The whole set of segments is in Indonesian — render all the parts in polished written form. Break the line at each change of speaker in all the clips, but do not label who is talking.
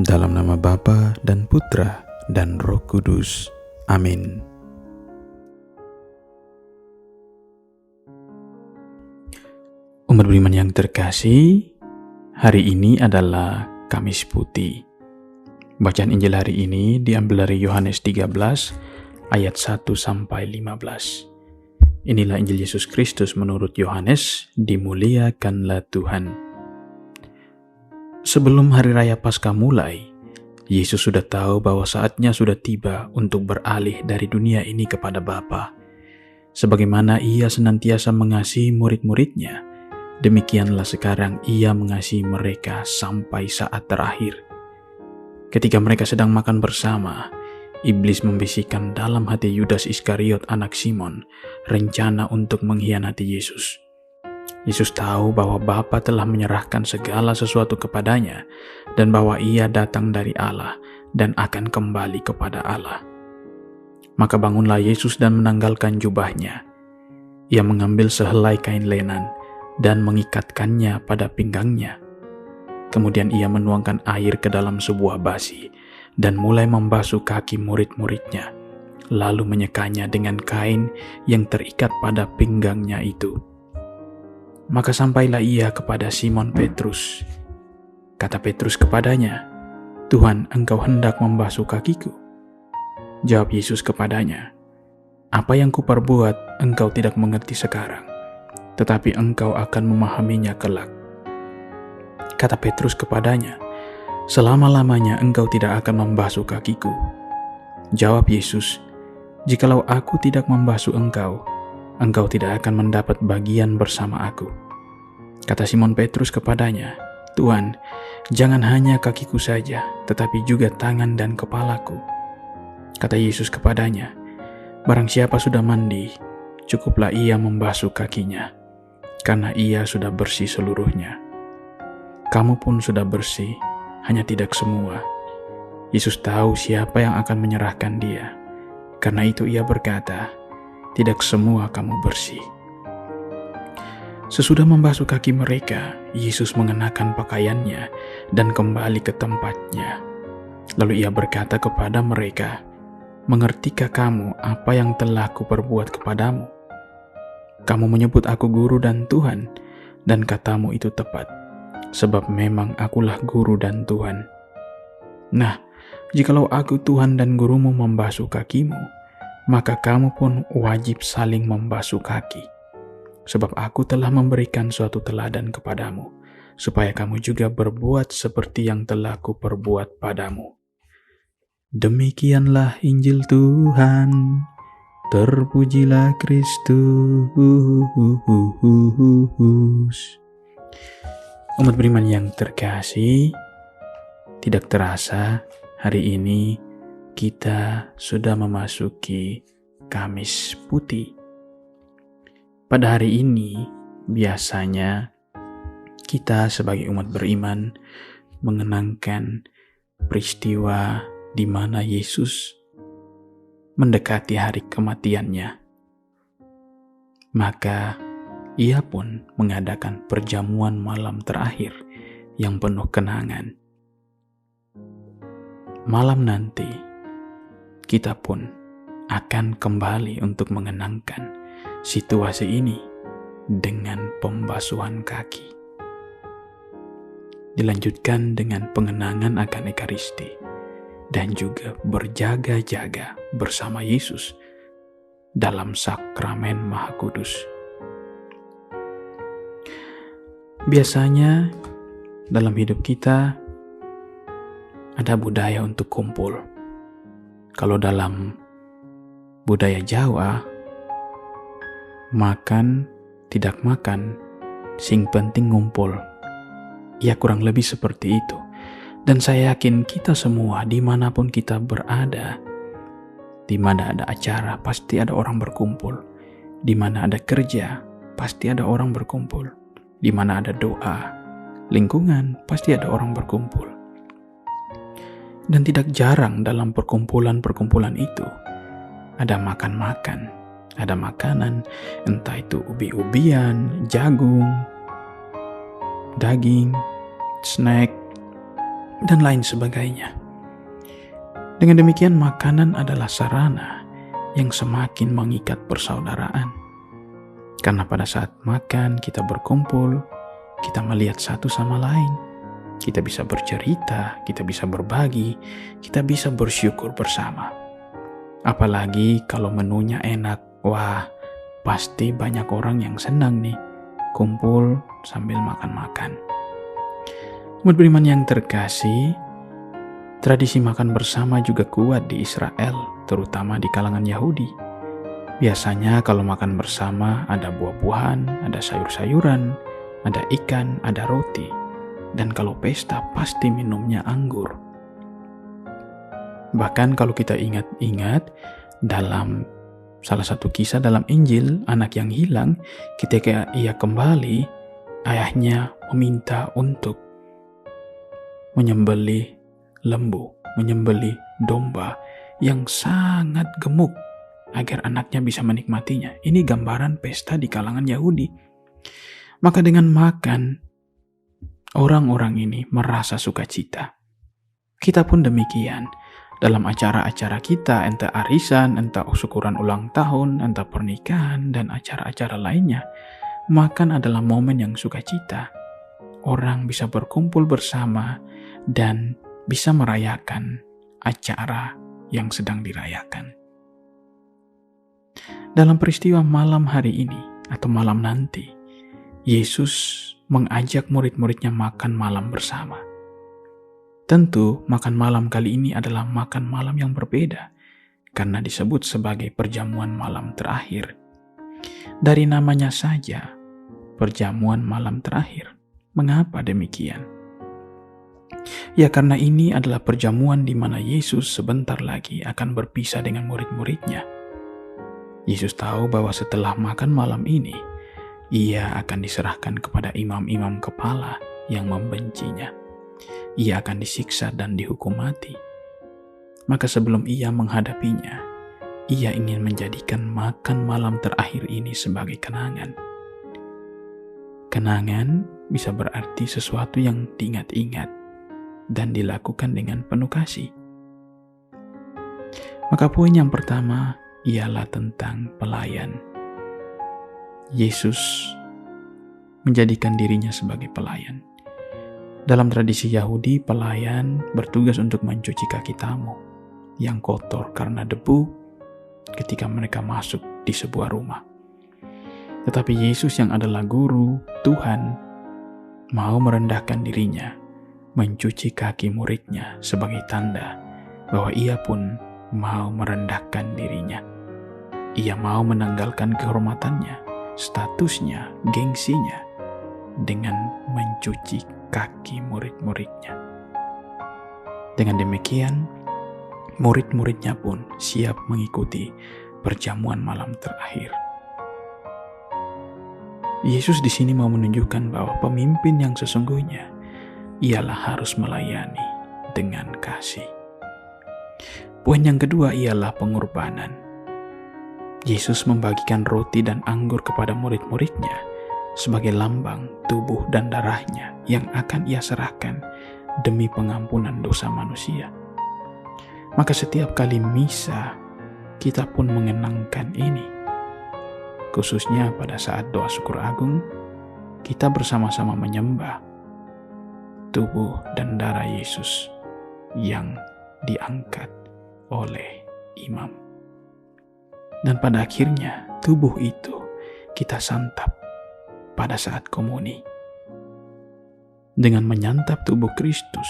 Dalam nama Bapa dan Putra dan Roh Kudus. Amin. Umat beriman yang terkasih, hari ini adalah Kamis Putih. Bacaan Injil hari ini diambil dari Yohanes 13 ayat 1-15. Inilah Injil Yesus Kristus menurut Yohanes, dimuliakanlah Tuhan. Sebelum hari raya Paskah mulai, Yesus sudah tahu bahwa saatnya sudah tiba untuk beralih dari dunia ini kepada Bapa. Sebagaimana Ia senantiasa mengasihi murid-muridnya, demikianlah sekarang Ia mengasihi mereka sampai saat terakhir. Ketika mereka sedang makan bersama, iblis membisikkan dalam hati Yudas Iskariot anak Simon rencana untuk mengkhianati Yesus. Yesus tahu bahwa Bapa telah menyerahkan segala sesuatu kepadanya dan bahwa Ia datang dari Allah dan akan kembali kepada Allah. Maka bangunlah Yesus dan menanggalkan jubahnya. Ia mengambil sehelai kain lenan dan mengikatkannya pada pinggangnya. Kemudian Ia menuangkan air ke dalam sebuah basi dan mulai membasuh kaki murid-muridnya, lalu menyekanya dengan kain yang terikat pada pinggangnya itu. Maka sampailah Ia kepada Simon Petrus. Kata Petrus kepadanya, "Tuhan, Engkau hendak membasuh kakiku?" Jawab Yesus kepadanya, "Apa yang kuperbuat engkau tidak mengerti sekarang, tetapi engkau akan memahaminya kelak." Kata Petrus kepadanya, "Selama-lamanya engkau tidak akan membasuh kakiku." Jawab Yesus, "Jikalau aku tidak membasuh engkau, engkau tidak akan mendapat bagian bersama aku." Kata Simon Petrus kepadanya, "Tuhan, jangan hanya kakiku saja, tetapi juga tangan dan kepalaku." Kata Yesus kepadanya, "Barang siapa sudah mandi, cukuplah ia membasuh kakinya, karena ia sudah bersih seluruhnya. Kamu pun sudah bersih, hanya tidak semua." Yesus tahu siapa yang akan menyerahkan Dia. Karena itu Ia berkata, "Tidak semua kamu bersih." Sesudah membasuh kaki mereka, Yesus mengenakan pakaiannya dan kembali ke tempatnya. Lalu Ia berkata kepada mereka, "Mengertikah kamu apa yang telah kuperbuat kepadamu? Kamu menyebut aku guru dan Tuhan, dan katamu itu tepat, sebab memang akulah guru dan Tuhan. Nah, jikalau aku Tuhan dan gurumu membasuh kakimu, maka kamu pun wajib saling membasuh kaki. Sebab aku telah memberikan suatu teladan kepadamu, supaya kamu juga berbuat seperti yang telah kuperbuat padamu." Demikianlah Injil Tuhan. Terpujilah Kristus. Umat beriman yang terkasih, tidak terasa hari ini kita sudah memasuki Kamis Putih. Pada hari ini, biasanya kita sebagai umat beriman mengenangkan peristiwa di mana Yesus mendekati hari kematiannya. Maka Ia pun mengadakan perjamuan malam terakhir yang penuh kenangan. Malam nanti, kita pun akan kembali untuk mengenangkan situasi ini dengan pembasuhan kaki. Dilanjutkan dengan pengenangan akan Ekaristi dan juga berjaga-jaga bersama Yesus dalam sakramen Maha Kudus. Biasanya dalam hidup kita ada budaya untuk kumpul. Kalau dalam budaya Jawa, makan tidak makan, sing penting ngumpul. Ya, kurang lebih seperti itu. Dan saya yakin kita semua dimanapun kita berada, di mana ada acara pasti ada orang berkumpul, di mana ada kerja pasti ada orang berkumpul, di mana ada doa, lingkungan pasti ada orang berkumpul. Dan tidak jarang dalam perkumpulan-perkumpulan itu ada makan-makan, ada makanan, entah itu ubi-ubian, jagung, daging, snack, dan lain sebagainya. Dengan demikian, makanan adalah sarana yang semakin mengikat persaudaraan. Karena pada saat makan, kita berkumpul, kita melihat satu sama lain, kita bisa bercerita, kita bisa berbagi, kita bisa bersyukur bersama. Apalagi kalau menunya enak, wah, pasti banyak orang yang senang nih, kumpul sambil makan-makan. Umat beriman yang terkasih, tradisi makan bersama juga kuat di Israel, terutama di kalangan Yahudi. Biasanya kalau makan bersama ada buah-buahan, ada sayur-sayuran, ada ikan, ada roti. Dan kalau pesta pasti minumnya anggur. Bahkan kalau kita ingat-ingat dalam salah satu kisah dalam Injil, anak yang hilang, ketika ia kembali, ayahnya meminta untuk menyembelih lembu, menyembelih domba yang sangat gemuk agar anaknya bisa menikmatinya. Ini gambaran pesta di kalangan Yahudi. Maka dengan makan, orang-orang ini merasa sukacita. Kita pun demikian. Dalam acara-acara kita, entah arisan, entah syukuran ulang tahun, entah pernikahan, dan acara-acara lainnya, makan adalah momen yang sukacita. Orang bisa berkumpul bersama dan bisa merayakan acara yang sedang dirayakan. Dalam peristiwa malam hari ini atau malam nanti, Yesus mengajak murid-muridnya makan malam bersama. Tentu makan malam kali ini adalah makan malam yang berbeda karena disebut sebagai perjamuan malam terakhir. Dari namanya saja, perjamuan malam terakhir. Mengapa demikian? Ya karena ini adalah perjamuan di mana Yesus sebentar lagi akan berpisah dengan murid-muridnya. Yesus tahu bahwa setelah makan malam ini, ia akan diserahkan kepada imam-imam kepala yang membencinya. Ia akan disiksa dan dihukum mati. Maka sebelum ia menghadapinya, ia ingin menjadikan makan malam terakhir ini sebagai kenangan. Kenangan bisa berarti sesuatu yang diingat-ingat dan dilakukan dengan penuh kasih. Maka poin yang pertama ialah tentang pelayan. Yesus menjadikan dirinya sebagai pelayan. Dalam tradisi Yahudi, pelayan bertugas untuk mencuci kaki tamu yang kotor karena debu ketika mereka masuk di sebuah rumah. Tetapi Yesus yang adalah guru, Tuhan, mau merendahkan dirinya, mencuci kaki muridnya sebagai tanda bahwa ia pun mau merendahkan dirinya. Ia mau menanggalkan kehormatannya, statusnya, gengsinya, dengan mencuci kaki murid-muridnya. Dengan demikian, murid-muridnya pun siap mengikuti perjamuan malam terakhir. Yesus di sini mau menunjukkan bahwa pemimpin yang sesungguhnya ialah harus melayani dengan kasih. Poin yang kedua ialah pengorbanan. Yesus membagikan roti dan anggur kepada murid-muridnya sebagai lambang tubuh dan darahnya yang akan ia serahkan demi pengampunan dosa manusia. Maka setiap kali misa, kita pun mengenangkan ini. Khususnya pada saat doa syukur agung, kita bersama-sama menyembah tubuh dan darah Yesus yang diangkat oleh imam. Dan pada akhirnya tubuh itu kita santap pada saat komuni. Dengan menyantap tubuh Kristus,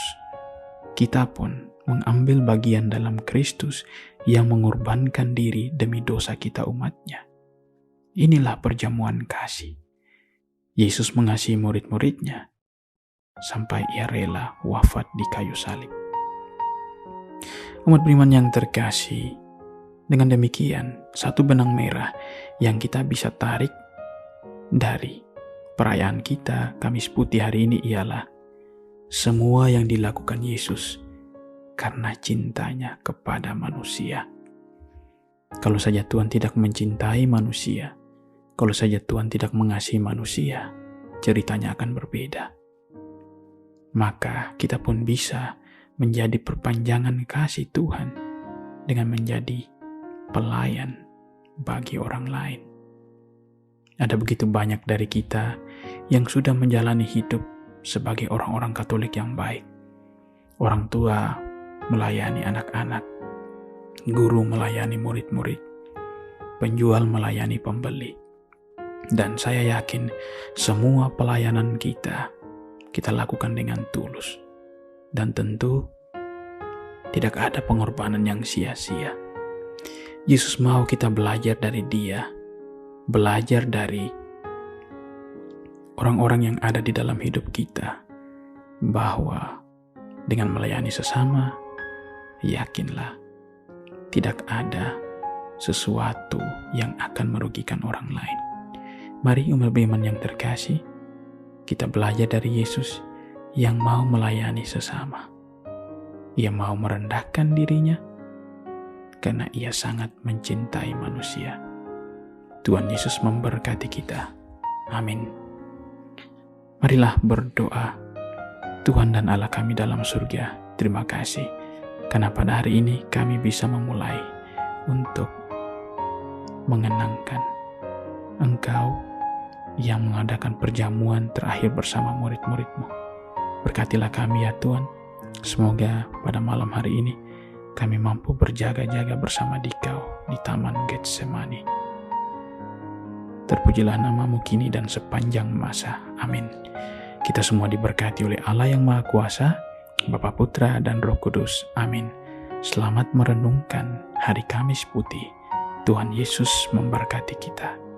kita pun mengambil bagian dalam Kristus yang mengorbankan diri demi dosa kita umatnya. Inilah perjamuan kasih. Yesus mengasihi murid-muridnya sampai ia rela wafat di kayu salib. Umat beriman yang terkasih, dengan demikian, satu benang merah yang kita bisa tarik dari perayaan kita Kamis Putih hari ini ialah semua yang dilakukan Yesus karena cintanya kepada manusia. Kalau saja Tuhan tidak mencintai manusia, kalau saja Tuhan tidak mengasihi manusia, ceritanya akan berbeda. Maka kita pun bisa menjadi perpanjangan kasih Tuhan dengan menjadi pelayan bagi orang lain. Ada begitu banyak dari kita yang sudah menjalani hidup sebagai orang-orang Katolik yang baik. Orang tua melayani anak-anak, guru melayani murid-murid, penjual melayani pembeli. Dan saya yakin semua pelayanan kita lakukan dengan tulus. Dan tentu tidak ada pengorbanan yang sia-sia. Yesus mau kita belajar dari Dia, belajar dari orang-orang yang ada di dalam hidup kita, bahwa dengan melayani sesama, yakinlah tidak ada sesuatu yang akan merugikan orang lain. Mari umat beriman yang terkasih, kita belajar dari Yesus yang mau melayani sesama. Ia mau merendahkan dirinya karena ia sangat mencintai manusia. Tuhan Yesus memberkati kita. Amin. Marilah berdoa. Tuhan dan Allah kami dalam surga, terima kasih karena pada hari ini kami bisa memulai untuk mengenangkan Engkau yang mengadakan perjamuan terakhir bersama murid-murid-Mu. Berkatilah kami ya Tuhan. Semoga pada malam hari ini kami mampu berjaga-jaga bersama Dikau di Taman Getsemani. Terpujilah nama-Mu kini dan sepanjang masa. Amin. Kita semua diberkati oleh Allah yang Maha Kuasa, Bapa, Putra, dan Roh Kudus. Amin. Selamat merenungkan hari Kamis Putih. Tuhan Yesus memberkati kita.